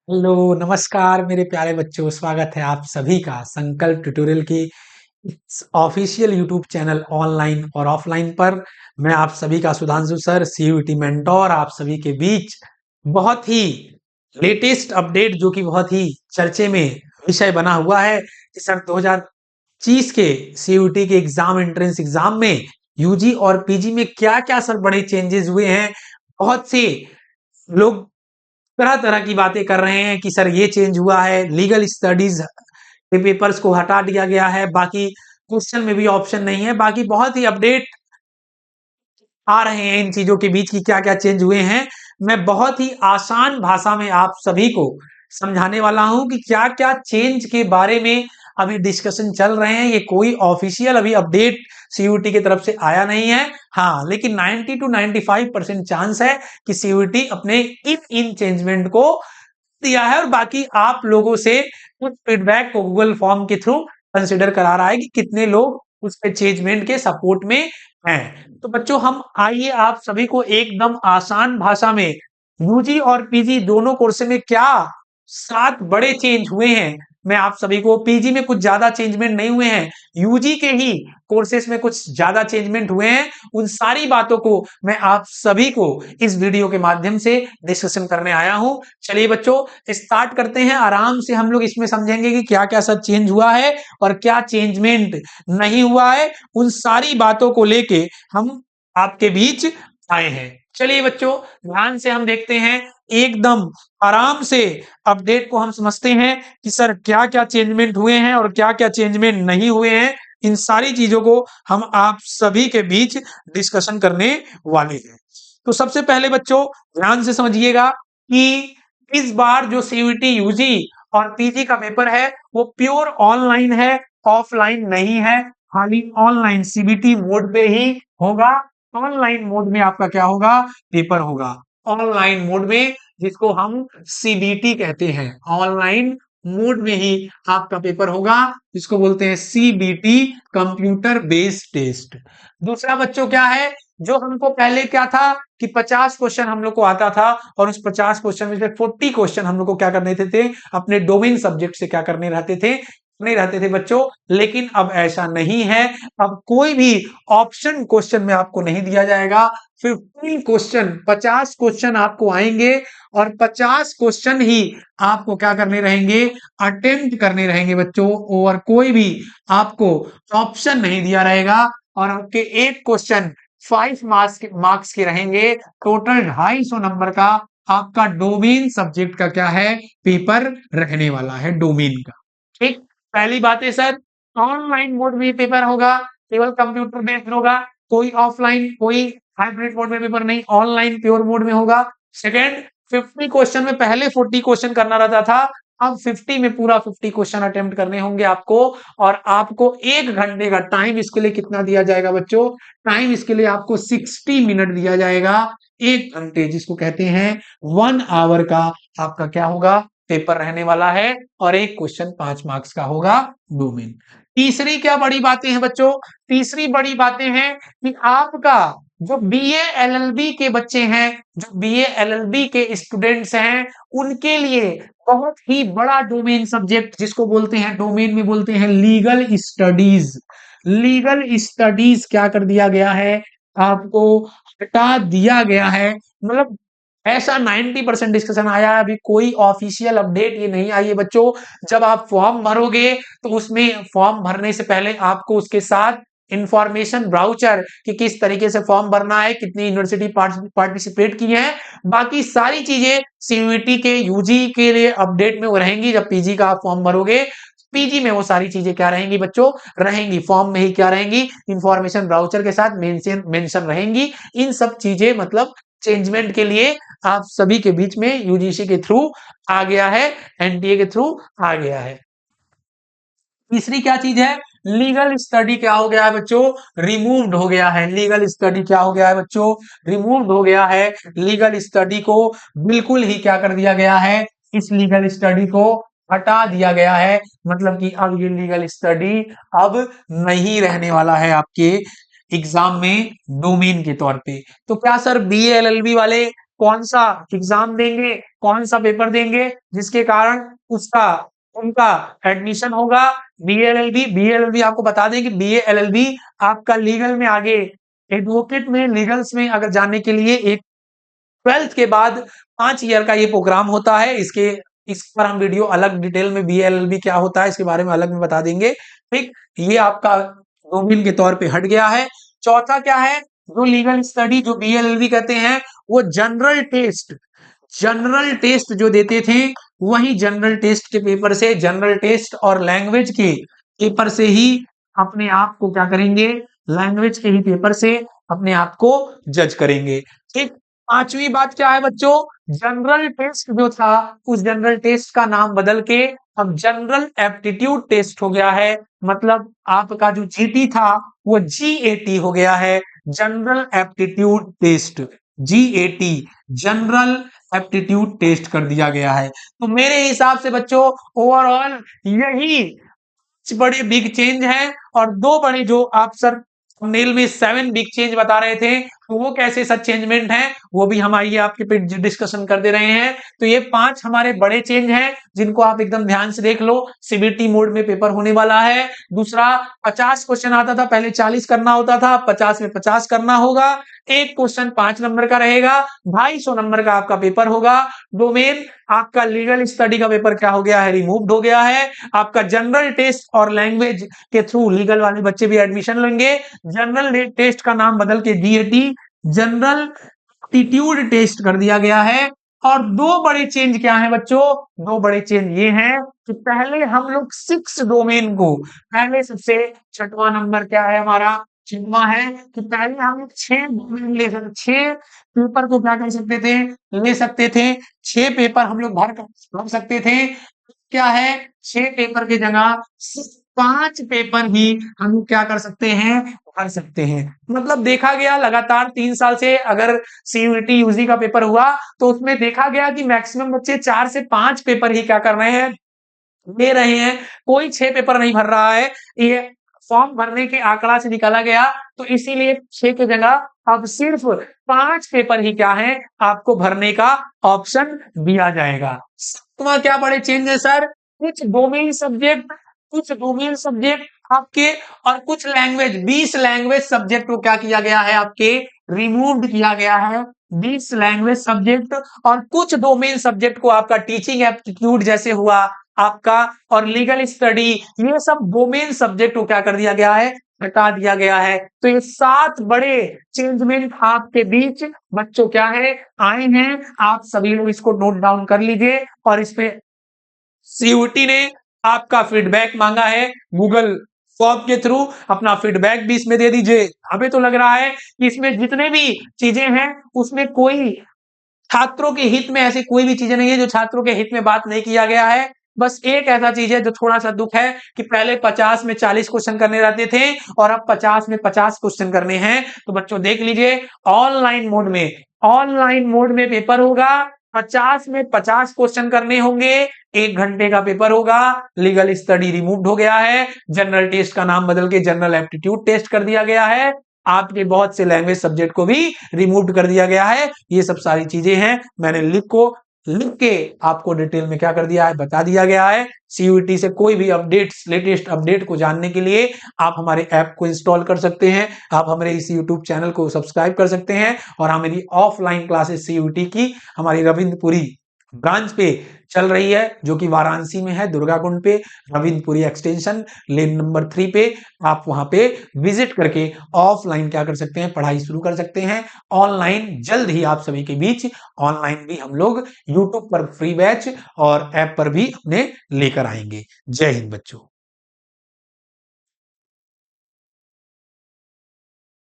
Hello नमस्कार मेरे प्यारे बच्चों, स्वागत है आप सभी का संकल्प ट्यूटोरियल की ऑफिशियल यूट्यूब चैनल ऑनलाइन और ऑफलाइन पर। मैं आप सभी का सुधांशु सर, सीयूईटी मेंटोर, आप सभी के बीच बहुत ही लेटेस्ट अपडेट जो कि बहुत ही चर्चे में विषय बना हुआ है कि सर 2025 के सीयूईटी के एग्जाम, एंट्रेंस एग्जाम में यूजी और पीजी में क्या क्या सर बड़े चेंजेस हुए हैं। बहुत से लोग तरह तरह की बातें कर रहे हैं कि सर ये चेंज हुआ है, लीगल स्टडीज के पेपर्स को हटा दिया गया है, बाकी क्वेश्चन में भी ऑप्शन नहीं है। बाकी बहुत ही अपडेट आ रहे हैं इन चीजों के बीच की क्या क्या चेंज हुए हैं। मैं बहुत ही आसान भाषा में आप सभी को समझाने वाला हूं कि क्या क्या चेंज के बारे में अभी डिस्कशन चल रहे हैं। ये कोई ऑफिशियल अभी अपडेट सीयूटी की तरफ से आया नहीं है। हाँ, लेकिन 90 to 95% चांस है कि सीयूटी अपने इन चेंजमेंट को दिया है और बाकी आप लोगों से कुछ फीडबैक को गूगल फॉर्म के थ्रू कंसिडर करा रहा है कि कितने लोग उसके चेंजमेंट के सपोर्ट में हैं। तो बच्चों, हम आइए आप सभी को एकदम आसान भाषा में यूजी और पीजी दोनों कोर्स में क्या 7 बड़े चेंज हुए हैं, मैं आप सभी को, पीजी में कुछ ज्यादा चेंजमेंट नहीं हुए हैं, यूजी के ही कोर्सेस में कुछ ज्यादा चेंजमेंट हुए हैं, उन सारी बातों को मैं आप सभी को इस वीडियो के माध्यम से डिस्कशन करने आया हूं। चलिए बच्चों, स्टार्ट करते हैं। आराम से हम लोग इसमें समझेंगे कि क्या क्या सब चेंज हुआ है और क्या चेंजमेंट नहीं हुआ है। उन सारी बातों को लेके हम आपके बीच आए हैं। चलिए बच्चों, ध्यान से हम देखते हैं, एकदम आराम से अपडेट को हम समझते हैं कि सर क्या क्या चेंजमेंट हुए हैं और क्या क्या चेंजमेंट नहीं हुए हैं। इन सारी चीजों को हम आप सभी के बीच डिस्कशन करने वाले हैं। तो सबसे पहले बच्चों, ध्यान से समझिएगा कि इस बार जो सीयूईटी यूजी और पीजी का पेपर है वो प्योर ऑनलाइन है, ऑफलाइन नहीं है। खाली ऑनलाइन सीबीटी मोड पे ही होगा। ऑनलाइन मोड में आपका क्या होगा, पेपर होगा। ऑनलाइन मोड में, जिसको हम सीबीटी कहते हैं, ऑनलाइन मोड में ही आपका पेपर होगा, जिसको बोलते हैं सीबीटी, कंप्यूटर बेस्ड टेस्ट। दूसरा बच्चों क्या है, जो हमको पहले क्या था कि 50 क्वेश्चन हम लोग को आता था और उस 50 क्वेश्चन में से 40 क्वेश्चन हम लोग को क्या करने थे अपने डोमेन सब्जेक्ट से क्या करने रहते थे, नहीं रहते थे बच्चों। लेकिन अब ऐसा नहीं है। अब कोई भी ऑप्शन क्वेश्चन में आपको नहीं दिया जाएगा। 15 क्वेश्चन, 50 क्वेश्चन आपको आएंगे और 50 क्वेश्चन ही आपको क्या करने रहेंगे, अटेम्प्ट करने रहेंगे बच्चों। और कोई भी आपको ऑप्शन नहीं दिया रहेगा और आपके एक क्वेश्चन 5 मार्क्स के रहेंगे। टोटल 250 नंबर का आपका डोमेन सब्जेक्ट का क्या है, पेपर रहने वाला है, डोमेन का। ठीक, पहली बात है सर, ऑनलाइन मोड में पेपर होगा, केवल कंप्यूटर बेस्ड होगा, कोई ऑफलाइन, कोई हाइब्रिड मोड में पेपर नहीं, ऑनलाइन प्योर मोड में होगा। सेकेंड, 50 क्वेश्चन में पहले 40 क्वेश्चन करना रहता था, अब 50 में पूरा 50 क्वेश्चन अटेम्प्ट करने होंगे आपको। और आपको 1 घंटे का टाइम इसके लिए कितना दिया जाएगा बच्चों, टाइम इसके लिए आपको 60 मिनट दिया जाएगा। 1 घंटे, जिसको कहते हैं 1 आवर का आपका क्या होगा, पेपर रहने वाला है और एक क्वेश्चन 5 मार्क्स का होगा, डोमेन। तीसरी क्या बड़ी बातें हैं बच्चों, तीसरी बड़ी बातें हैं कि आपका जो बीए एलएलबी के बच्चे हैं, जो बीए एलएलबी के स्टूडेंट्स हैं, उनके लिए बहुत ही बड़ा डोमेन सब्जेक्ट, जिसको बोलते हैं, डोमेन में बोलते हैं लीगल स्टडीज। लीगल स्टडीज क्या कर दिया गया है, आपको हटा दिया गया है। मतलब ऐसा 90% डिस्कशन आया है, अभी कोई ऑफिशियल अपडेट ये नहीं आई है बच्चों। जब आप फॉर्म भरोगे तो उसमें फॉर्म भरने से पहले आपको उसके साथ इंफॉर्मेशन ब्राउचर कि किस तरीके से फॉर्म भरना है, कितनी यूनिवर्सिटी पार्टिसिपेट की है, बाकी सारी चीजें सीयूईटी के यूजी के लिए अपडेट में वो रहेंगी। जब पीजी का आप फॉर्म भरोगे, पीजी में वो सारी चीजें क्या रहेंगी बच्चों, रहेंगी फॉर्म में ही, क्या रहेंगी, इंफॉर्मेशन ब्राउचर के साथ मेंशन रहेंगी। इन सब चीजें मतलब चेंजमेंट के लिए आप सभी के बीच में यूजीसी के थ्रू आ गया है, एनटीए के थ्रू आ गया है। तीसरी क्या चीज है, लीगल स्टडी क्या हो गया है बच्चों, रिमूव्ड हो गया है। लीगल स्टडी क्या हो गया है बच्चों, रिमूव्ड हो गया है। लीगल स्टडी को बिल्कुल ही क्या कर दिया गया है, इस लीगल स्टडी को हटा दिया गया है। मतलब कि अब ये लीगल स्टडी अब नहीं रहने वाला है आपके एग्जाम में डोमेन के तौर पे। तो क्या सर बीए एलएलबी वाले कौन सा एग्जाम देंगे, कौन सा पेपर देंगे, जिसके कारण उसका उनका एडमिशन होगा। बीएलएलबी आपको बता दें कि बीएलएलबी आपका लीगल में आगे एडवोकेट में लीगल्स में अगर जाने के लिए एक 12th के बाद 5 ईयर का ये प्रोग्राम होता है। इस पर हम वीडियो अलग डिटेल में बीएलएलबी क्या होता है इसके बारे में अलग में बता देंगे। ठीक, ये आपका डोमेन के तौर पे हट गया है। चौथा क्या है, जो लीगल स्टडी जो बीएलएलबी कहते हैं वो जनरल टेस्ट जो देते थे वही जनरल टेस्ट के पेपर से, जनरल टेस्ट और लैंग्वेज के पेपर से ही अपने आप को क्या करेंगे, लैंग्वेज के ही पेपर से अपने आप को जज करेंगे। ठीक, पांचवी बात क्या है बच्चों, जनरल टेस्ट जो था उस जनरल टेस्ट का नाम बदल के अब जनरल एप्टीट्यूड टेस्ट हो गया है। मतलब आपका जो जीटी था वो जीएटी हो गया है, general aptitude test, GAT general aptitude test कर दिया गया है। तो मेरे हिसाब से बच्चों ओवरऑल यही बड़े बिग चेंज है। और दो बड़े जो आप सर थंबनेल में 7 बिग चेंज बता रहे थे तो वो कैसे सच चेंजमेंट है वो भी हम आइए आपके पे डिस्कशन कर दे रहे हैं। तो ये 5 हमारे बड़े चेंज हैं जिनको आप एकदम ध्यान से देख लो। सीबीटी मोड में पेपर होने वाला है। दूसरा 50 क्वेश्चन आता था, पहले 40 करना होता था, 50 में 50 करना होगा। एक क्वेश्चन 5 नंबर का रहेगा, 250 नंबर का आपका पेपर होगा। डोमेन आपका लीगल स्टडी का पेपर क्या हो गया है, रिमूव्ड हो गया है। आपका जनरल टेस्ट और लैंग्वेज के थ्रू लीगल वाले बच्चे भी एडमिशन लेंगे। जनरल टेस्ट का नाम बदल के जीएटी जनरल एप्टीट्यूड टेस्ट कर दिया गया है। और दो बड़े चेंज क्या है बच्चों, दो बड़े चेंज ये हैं कि पहले हम लोग 6 डोमेन को, पहले सबसे छठवां नंबर क्या है हमारा, छठवां है कि पहले हम लोग 6 डोमेन ले सकते, 6 पेपर को क्या कर सकते थे, ले सकते थे। 6 पेपर हम लोग भर सकते थे। क्या है, 6 पेपर की जगह सिर्फ 5 पेपर ही हम क्या कर सकते हैं, भर सकते हैं। मतलब देखा गया लगातार 3 साल से अगर सीयूईटी यूजी का पेपर हुआ तो उसमें देखा गया कि मैक्सिमम बच्चे 4 से 5 पेपर ही क्या कर रहे हैं, ले रहे हैं। कोई 6 पेपर नहीं भर रहा है। ये फॉर्म भरने के आंकड़ा से निकाला गया। तो इसीलिए 6 की जगह अब सिर्फ 5 पेपर ही क्या है आपको भरने का ऑप्शन दिया जाएगा। सातवां क्या बड़े चेंज है सर, कुछ डोमेन सब्जेक्ट आपके और कुछ लैंग्वेज, 20 लैंग्वेज सब्जेक्ट को क्या किया गया है, आपके रिमूव्ड किया गया है। 20 लैंग्वेज सब्जेक्ट और कुछ डोमेन सब्जेक्ट को आपका टीचिंग एप्टीट्यूड जैसे हुआ आपका और लीगल स्टडी, ये सब डोमेन सब्जेक्ट को क्या कर दिया गया है, हटा दिया गया है। तो ये 7 बड़े चेंजमेंट आपके बीच बच्चों क्या है, आए हैं। आप सभी लोग इसको नोट डाउन कर लीजिए। और इस पे सीयूटी ने आपका फीडबैक मांगा है गूगल फॉर्म के थ्रू, अपना फीडबैक भी इसमें दे दीजिए। हमें तो लग रहा है कि इसमें जितने भी चीजें हैं उसमें कोई छात्रों के हित में ऐसी कोई भी चीजें नहीं है जो छात्रों के हित में बात नहीं किया गया है। बस एक ऐसा चीज है जो थोड़ा सा दुख है कि पहले 50 में 40 क्वेश्चन करने रहते थे और अब 50 में 50 क्वेश्चन करने हैं। तो बच्चों देख लीजिए ऑनलाइन मोड में पेपर होगा, 50 में 50 क्वेश्चन करने होंगे, 1 घंटे का पेपर होगा। लीगल स्टडी रिमूव्ड हो गया है, जनरल टेस्ट का नाम बदल के जनरल एप्टीट्यूड टेस्ट कर दिया गया है। आपके बहुत से लैंग्वेज सब्जेक्ट को भी रिमूव कर दिया गया है। ये सब सारी चीजें हैं, मैंने लिख के आपको डिटेल में क्या कर दिया है, बता दिया गया है। सीयूईटी से कोई भी अपडेट्स, लेटेस्ट अपडेट को जानने के लिए आप हमारे ऐप को इंस्टॉल कर सकते हैं, आप हमारे इस यूट्यूब चैनल को सब्सक्राइब कर सकते हैं। और हमारी ऑफलाइन क्लासेस सीयूईटी की हमारी रविंद्रपुरी ब्रांच पे चल रही है जो कि वाराणसी में है, दुर्गाकुंड पे, रविंद्रपुरी एक्सटेंशन लेन नंबर 3 पे। आप वहां पे विजिट करके ऑफलाइन क्या कर सकते हैं, पढ़ाई शुरू कर सकते हैं। ऑनलाइन जल्द ही आप सभी के बीच ऑनलाइन भी हम लोग यूट्यूब पर फ्री बैच और ऐप पर भी अपने लेकर आएंगे। जय हिंद बच्चों।